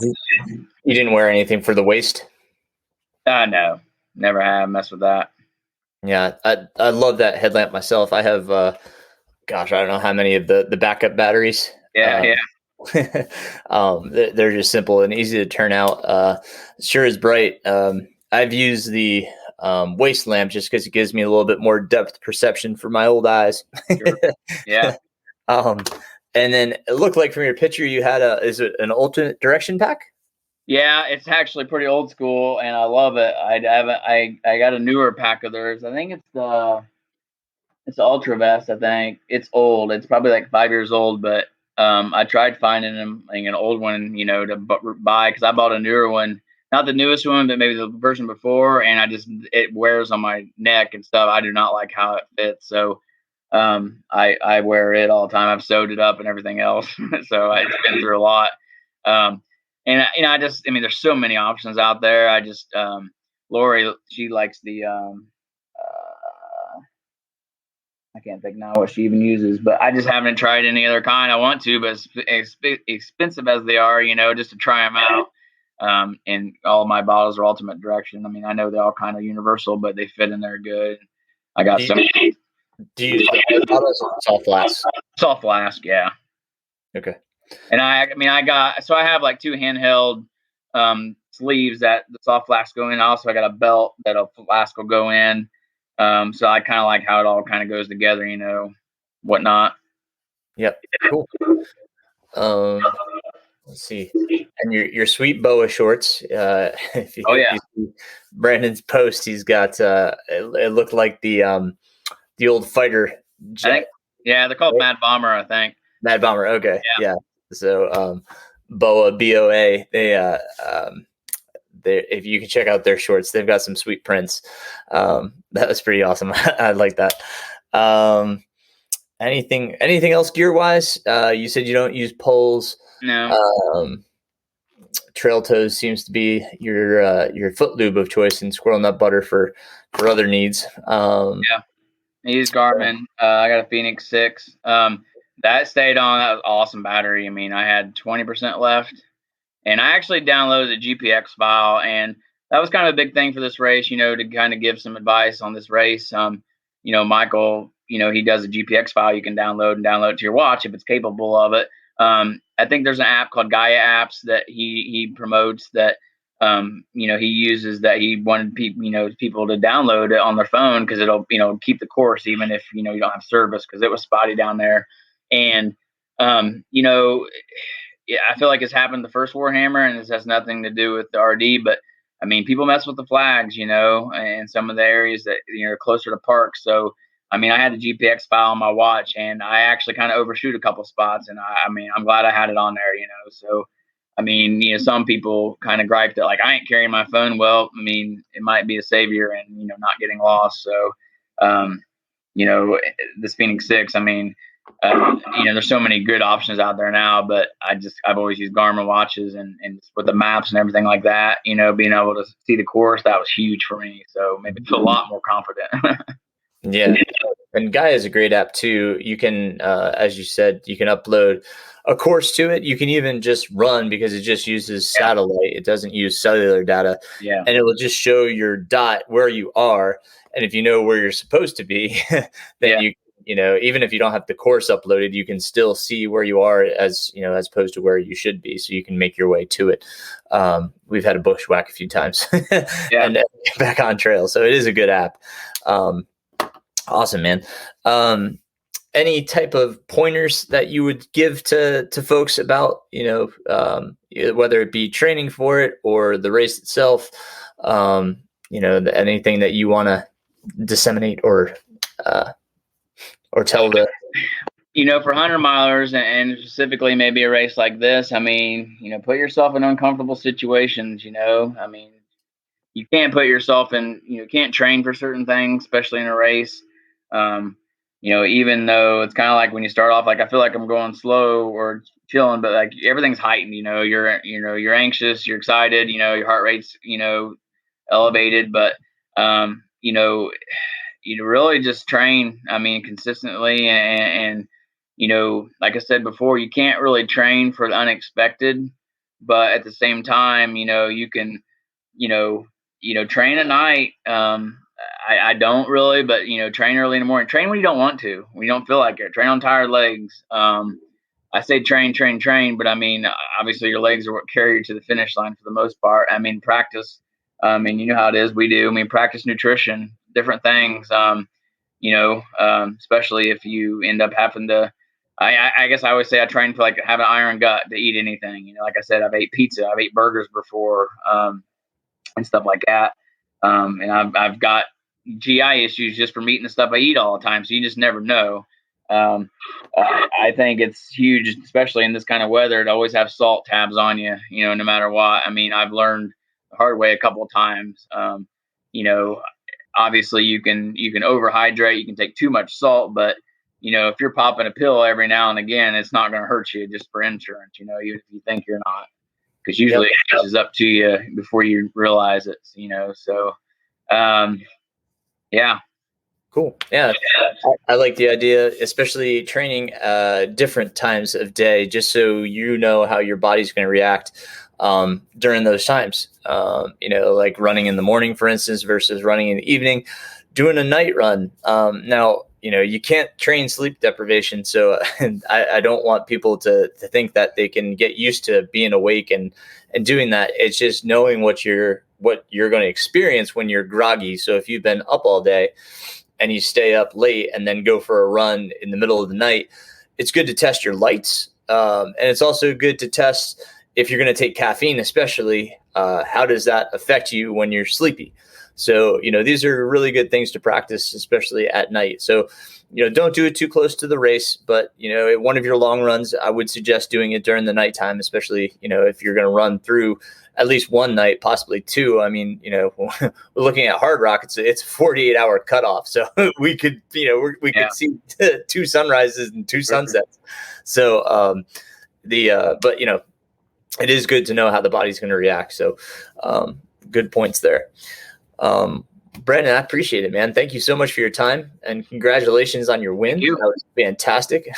A: you didn't wear anything for the waist?
B: No, never have messed with that.
A: Yeah, I love that headlamp myself. I have, I don't know how many of the backup batteries.
B: Yeah.
A: They're just simple and easy to turn out. Sure is bright. I've used the waist lamp just because it gives me a little bit more depth perception for my old eyes.
B: Sure. Yeah.
A: And then it looked like from your picture you had is it an alternate direction pack?
B: Yeah, it's actually pretty old school, and I love it. I got a newer pack of theirs. I think it's the Ultra Vest. I think it's old. It's probably like 5 years old, but I tried finding them like an old one, to buy because I bought a newer one, not the newest one, but maybe the version before, and it wears on my neck and stuff. I do not like how it fits, so I wear it all the time. I've sewed it up and everything else, so it's been through a lot. Um, and I mean, there's so many options out there. Lori, she likes the I can't think now what she even uses, but I just haven't tried any other kind. I want to, but as expensive as they are, just to try them out. And all of my bottles are Ultimate Direction. I mean, I know they're all kind of universal, but they fit in there good. I got some.
A: Do you use the bottles or soft flask?
B: Soft flask, yeah.
A: Okay.
B: And I have like two handheld sleeves that the soft flask go in. Also, I got a belt that a flask will go in. So I kind of like how it all kind of goes together, whatnot.
A: Yep. Cool. Let's see. And your sweet boa shorts. If you see Brandon's post, he's got it looked like the old fighter jet.
B: They're called Mad Bomber, I think.
A: Mad Bomber. Okay. Yeah. So boa BOA. They if you can check out their shorts, they've got some sweet prints. That was pretty awesome. I like that. Anything else gear wise? You said you don't use poles.
B: No.
A: Trail Toes seems to be your foot lube of choice, and Squirrel Nut Butter for other needs.
B: I use Garmin. I got a Phoenix 6. That stayed on. That was awesome battery. I mean, I had 20% left. And I actually downloaded the GPX file, and that was kind of a big thing for this race, to kind of give some advice on this race. Michael, he does a GPX file you can download it to your watch if it's capable of it. I think there's an app called Gaia Apps that he promotes that, he uses that he wanted people to download it on their phone because it'll, keep the course even if, you don't have service because it was spotty down there. And, yeah, I feel like it's happened the first Warhammer, and this has nothing to do with the RD. But I mean, people mess with the flags, and some of the areas that are closer to parks. So I mean, I had the GPX file on my watch, and I actually kind of overshoot a couple spots. And I mean, I'm glad I had it on there, So I mean, some people kind of gripe that like I ain't carrying my phone. Well, I mean, it might be a savior, and not getting lost. So, this Phoenix 6, I mean. There's so many good options out there now, but I've always used Garmin watches and with the maps and everything like that, being able to see the course, that was huge for me. So maybe feel a lot more confident.
A: Yeah. And Gaia is a great app too. You can, as you said, you can upload a course to it. You can even just run because it just uses satellite. It doesn't use cellular data.
B: Yeah.
A: And it will just show your dot where you are. And if you know where you're supposed to be, then even if you don't have the course uploaded, you can still see where you are as opposed to where you should be. So you can make your way to it. We've had a bushwhack a few times and get back on trail. So it is a good app. Awesome, man. Any type of pointers that you would give to folks about, whether it be training for it or the race itself, anything that you want to disseminate or tell the,
B: for 100-milers and specifically maybe a race like this, I mean, put yourself in uncomfortable situations, I mean, you can't put yourself in, can't train for certain things, especially in a race. Even though it's kind of like when you start off, like, I feel like I'm going slow or chilling, but like everything's heightened, you're anxious, you're excited, your heart rate's, elevated, but, you really just train, I mean, consistently and like I said before, you can't really train for the unexpected, but at the same time, you can, train at night. I don't really, but train early in the morning. Train when you don't want to, when you don't feel like it. Train on tired legs. I say train, but I mean obviously your legs are what carry you to the finish line for the most part. I mean practice. And you know how it is. We do. I mean practice nutrition, different things. Especially if you end up having to. I guess I always say I train for like have an iron gut to eat anything. Like I said, I've ate pizza, I've ate burgers before, and stuff like that. And I've got GI issues just from eating the stuff I eat all the time. So you just never know. Um, I think it's huge, especially in this kind of weather, to always have salt tabs on you, no matter what. I mean, I've learned the hard way a couple of times. You know, Obviously you can overhydrate, you can take too much salt, but if you're popping a pill every now and again, it's not going to hurt you just for insurance, even if you think you're not, because
A: Yep.
B: usually it catches up to you before you realize it, so yeah.
A: Cool. Yeah. I like the idea, especially training different times of day, just so you know how your body's going to react during those times. Like running in the morning, for instance, versus running in the evening, doing a night run. Now, you can't train sleep deprivation. So I don't want people to think that they can get used to being awake and doing that. It's just knowing what you're going to experience when you're groggy. So if you've been up all day and you stay up late and then go for a run in the middle of the night, it's good to test your lights. And it's also good to test if you're going to take caffeine, especially, how does that affect you when you're sleepy? So, these are really good things to practice, especially at night. So, don't do it too close to the race, but, one of your long runs, I would suggest doing it during the nighttime, especially, if you're going to run through at least one night, possibly two. I mean, we're looking at Hard Rock. It's a 48-hour cutoff. So we could, we could see two sunrises and two sunsets. So, but, it is good to know how the body's going to react. So, good points there. Brandon, I appreciate it, man. Thank you so much for your time, and congratulations on your win. That was fantastic.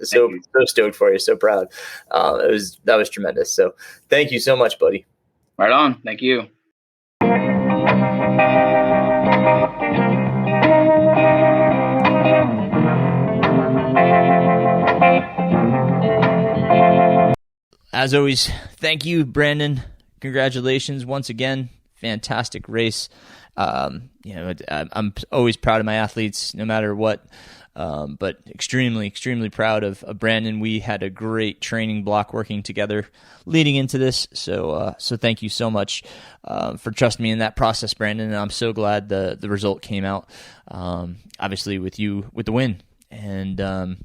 A: so stoked for you. So proud. That was tremendous. So thank you so much, buddy.
B: Right on. Thank you.
A: As always, thank you, Brandon. Congratulations once again. Fantastic race. I'm always proud of my athletes, no matter what. But extremely, extremely proud of Brandon. We had a great training block working together leading into this. So thank you so much for trusting me in that process, Brandon. And I'm so glad the result came out. Obviously, with you with the win, and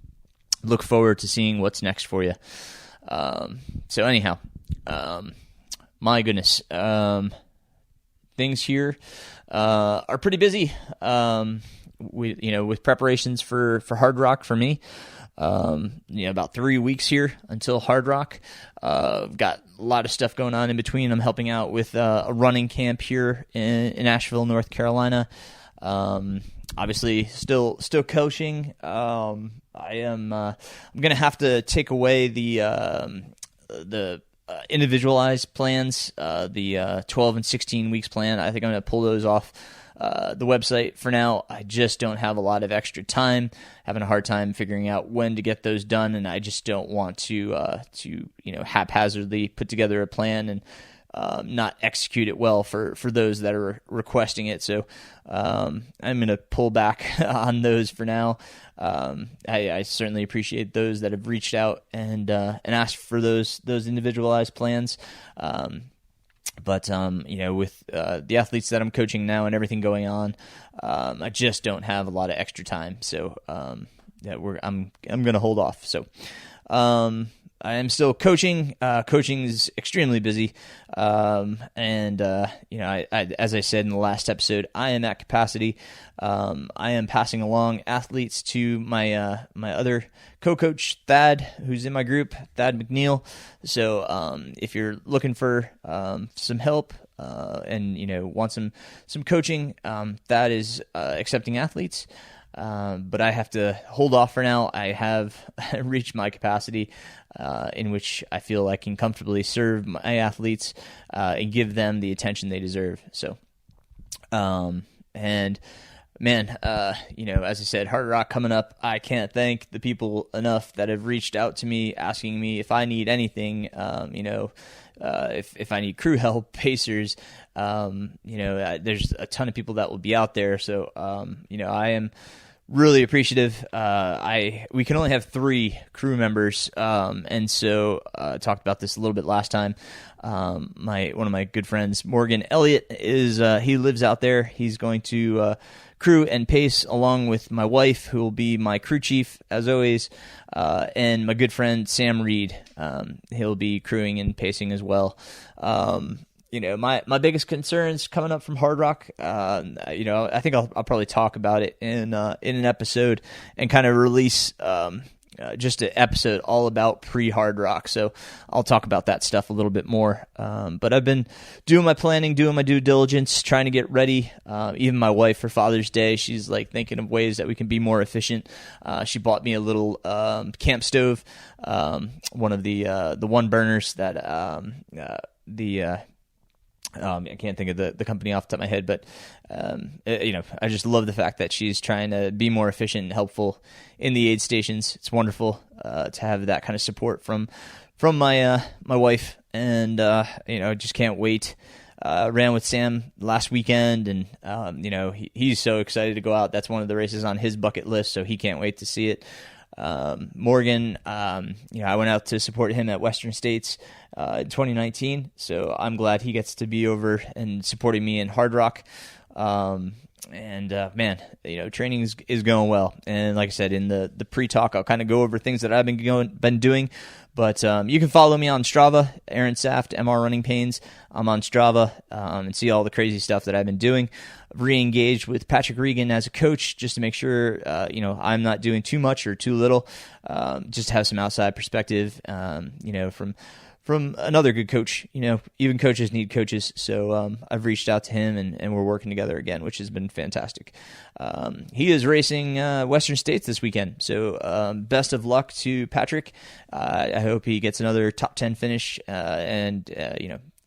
A: look forward to seeing what's next for you. So anyhow, my goodness, things here are pretty busy. With preparations for Hard Rock for me. About 3 weeks here until Hard Rock. Got a lot of stuff going on in between. I'm helping out with a running camp here in Asheville, North Carolina. Obviously, still coaching. I'm gonna have to take away the individualized plans, the 12 and 16 weeks plan. I think I'm gonna pull those off the website for now. I just don't have a lot of extra time, having a hard time figuring out when to get those done, and I just don't want to haphazardly put together a plan and not execute it well for those that are requesting it. So I'm going to pull back on those for now. I certainly appreciate those that have reached out and asked for those individualized plans. But with the athletes that I'm coaching now and everything going on, I just don't have a lot of extra time. So I'm going to hold off. So I am still coaching. Coaching is extremely busy, and as I said in the last episode, I am at capacity. I am passing along athletes to my my other co-coach Thad, who's in my group, Thad McNeil. So if you're looking for some help and want some coaching, Thad is accepting athletes. But I have to hold off for now. I have reached my capacity in which I feel I can comfortably serve my athletes and give them the attention they deserve. So, and man, as I said, Hard Rock coming up. I can't thank the people enough that have reached out to me asking me if I need anything, if I need crew help, pacers, there's a ton of people that will be out there. So, I am really appreciative. We can only have 3 crew members, and so talked about this a little bit last time. One of my good friends, Morgan Elliott, is he lives out there. He's going to crew and pace along with my wife, who will be my crew chief as always, and my good friend Sam Reed. He'll be crewing and pacing as well. My biggest concerns coming up from Hard Rock, I think I'll probably talk about it in an episode and kind of release just an episode all about pre-Hard Rock. So I'll talk about that stuff a little bit more. But I've been doing my planning, doing my due diligence, trying to get ready. Even my wife for Father's Day, she's like thinking of ways that we can be more efficient. She bought me a little camp stove, one of the one burners that I can't think of the company off the top of my head, but I just love the fact that she's trying to be more efficient and helpful in the aid stations. It's wonderful to have that kind of support from my wife, and just can't wait. Ran with Sam last weekend, and he's so excited to go out. That's one of the races on his bucket list, so he can't wait to see it. Morgan, I went out to support him at Western States in 2019, so I'm glad he gets to be over and supporting me in Hard Rock. Training is going well. And like I said, in the pre-talk, I'll kind of go over things that I've been doing. But you can follow me on Strava, Aaron Saft, MR Runningpains. I'm on Strava and see all the crazy stuff that I've been doing. Re-engaged with Patrick Regan as a coach just to make sure I'm not doing too much or too little. Just to have some outside perspective, from another good coach. Even coaches need coaches. So I've reached out to him, and we're working together again, which has been fantastic. He is racing Western States this weekend. So best of luck to Patrick. I hope he gets another top 10 finish and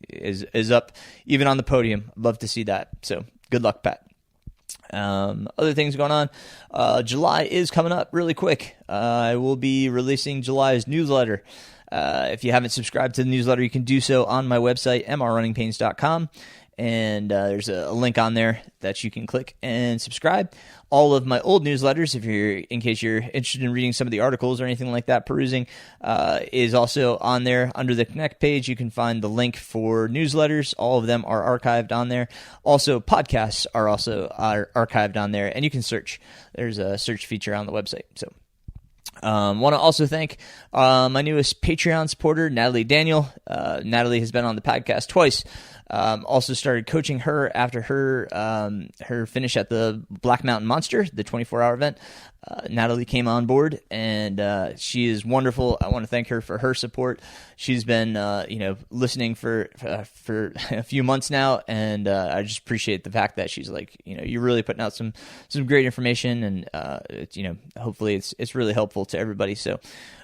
A: is up even on the podium. Love to see that. So good luck, Pat. Other things going on. July is coming up really quick. I will be releasing July's newsletter. If you haven't subscribed to the newsletter, you can do so on my website, mrrunningpains.com. And there's a link on there that you can click and subscribe. All of my old newsletters, in case you're interested in reading some of the articles or anything like that, perusing, is also on there. Under the Connect page, you can find the link for newsletters. All of them are archived on there. Also, podcasts are archived on there, and you can search. There's a search feature on the website. So want to also thank my newest Patreon supporter, Natalie Daniel. Natalie has been on the podcast twice. Also started coaching her after her finish at the Black Mountain Monster, the 24-hour event. Natalie came on board, and she is wonderful. I want to thank her for her support. She's been listening for a few months now, and I just appreciate the fact that she's like, you're really putting out some great information, and hopefully it's really helpful to everybody. So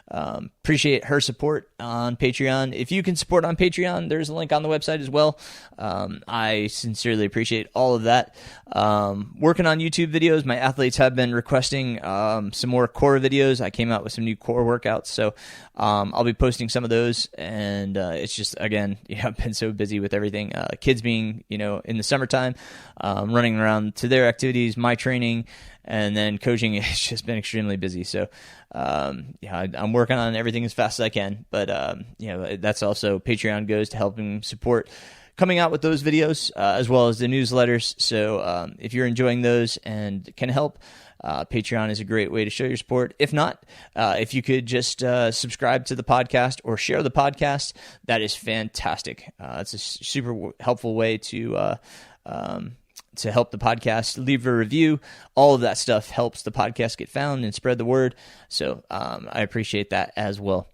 A: appreciate her support on Patreon. If you can support on Patreon, there's a link on the website as well. I sincerely appreciate all of that. Working on YouTube videos. My athletes have been requesting some more core videos. I came out with some new core workouts, so I'll be posting some of those. And it's just, again, I've been so busy with everything. Kids being, in the summertime, running around to their activities, my training, and then coaching. It's just been extremely busy. So I'm working on everything as fast as I can. But that's also Patreon goes to helping support coming out with those videos as well as the newsletters. So if you're enjoying those and can help, Patreon is a great way to show your support. If not, if you could just subscribe to the podcast or share the podcast, that is fantastic. It's a super helpful way to help the podcast. Leave a review. All of that stuff helps the podcast get found and spread the word. So I appreciate that as well.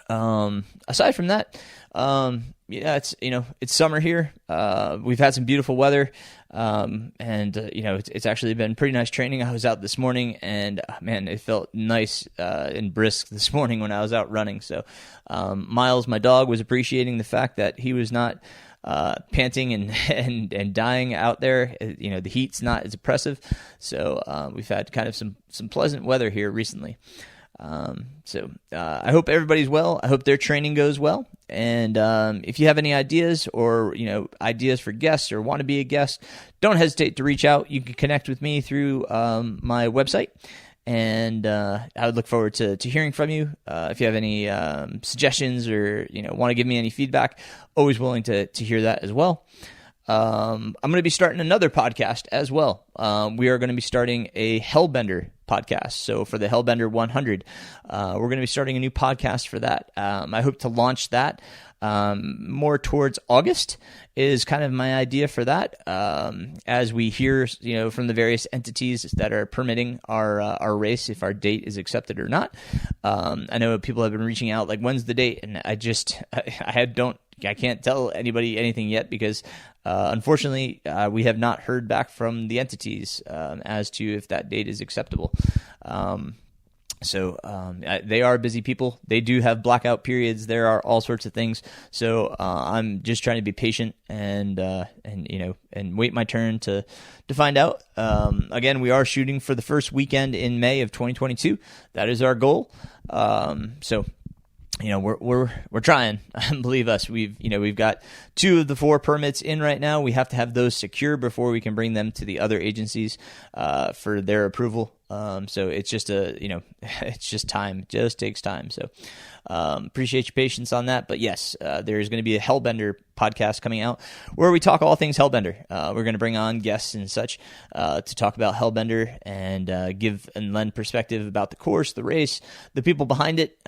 A: Aside from that, it's summer here. We've had some beautiful weather. It's actually been pretty nice training. I was out this morning, and man, it felt nice and brisk this morning when I was out running. So Miles, my dog, was appreciating the fact that he was not panting and dying out there. The heat's not as oppressive. So we've had kind of some pleasant weather here recently. I hope everybody's well. I hope their training goes well. And if you have any ideas or, ideas for guests or want to be a guest, don't hesitate to reach out. You can connect with me through my website. And I would look forward to hearing from you. If you have any suggestions or, want to give me any feedback, always willing to hear that as well. I'm going to be starting another podcast as well. We are going to be starting a Hellbender podcast. So for the Hellbender 100, we're going to be starting a new podcast for that. I hope to launch that more towards August is kind of my idea for that. As we hear, from the various entities that are permitting our race, if our date is accepted or not. I know people have been reaching out, like, when's the date? And I can't tell anybody anything yet because, unfortunately, we have not heard back from the entities as to if that date is acceptable. They are busy people. They do have blackout periods. There are all sorts of things. So I'm just trying to be patient and wait my turn to find out. Again, we are shooting for the first weekend in May of 2022. That is our goal. We're trying. Believe us. We've got 2 of the 4 permits in right now. We have to have those secure before we can bring them to the other agencies for their approval. So it's just it's just time. It just takes time. So appreciate your patience on that. But yes, there's going to be a Hellbender podcast coming out where we talk all things Hellbender. We're going to bring on guests and such to talk about Hellbender and give and lend perspective about the course, the race, the people behind it.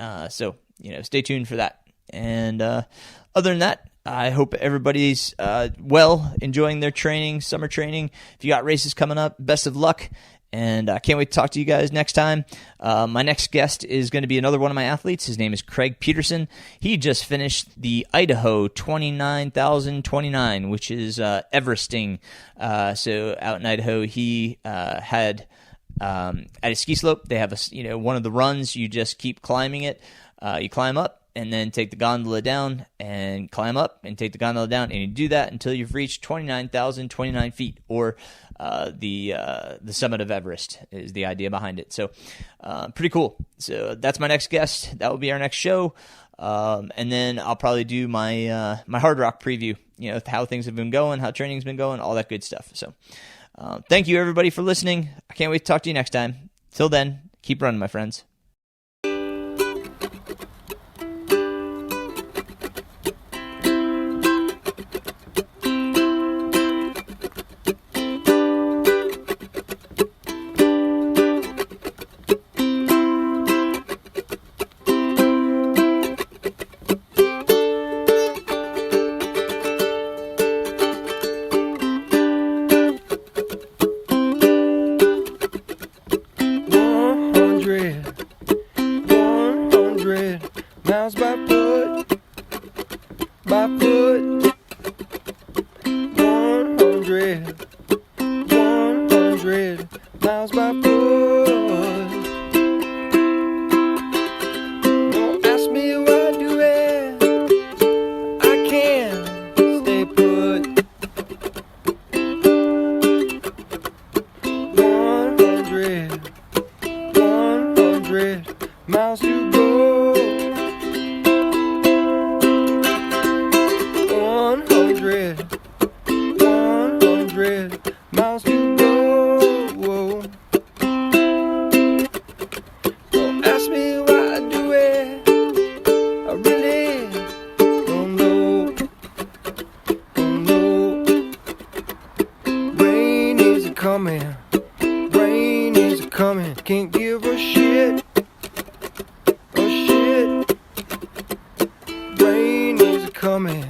A: Stay tuned for that. And other than that, I hope everybody's enjoying their training, summer training. If you got races coming up, best of luck. And I can't wait to talk to you guys next time. My next guest is going to be another one of my athletes. His name is Craig Peterson. He just finished the Idaho 29,029, which is Everesting. So out in Idaho, he had at a ski slope, they have one of the runs. You just keep climbing it. You climb up and then take the gondola down and climb up and take the gondola down. And you do that until you've reached 29,029 feet, or the summit of Everest is the idea behind it. So pretty cool. So that's my next guest. That will be our next show. And then I'll probably do my Hard Rock preview, how things have been going, how training's been going, all that good stuff. So thank you, everybody, for listening. I can't wait to talk to you next time. Till then, keep running, my friends.
C: Miles by foot, 100, 100 miles by foot. Don't ask me what I do it, I can't stay put. 100 miles to go. 100 miles to go. Don't ask me why I do it, I really don't know. Rain is coming, rain is coming. Can't give a shit, rain is coming.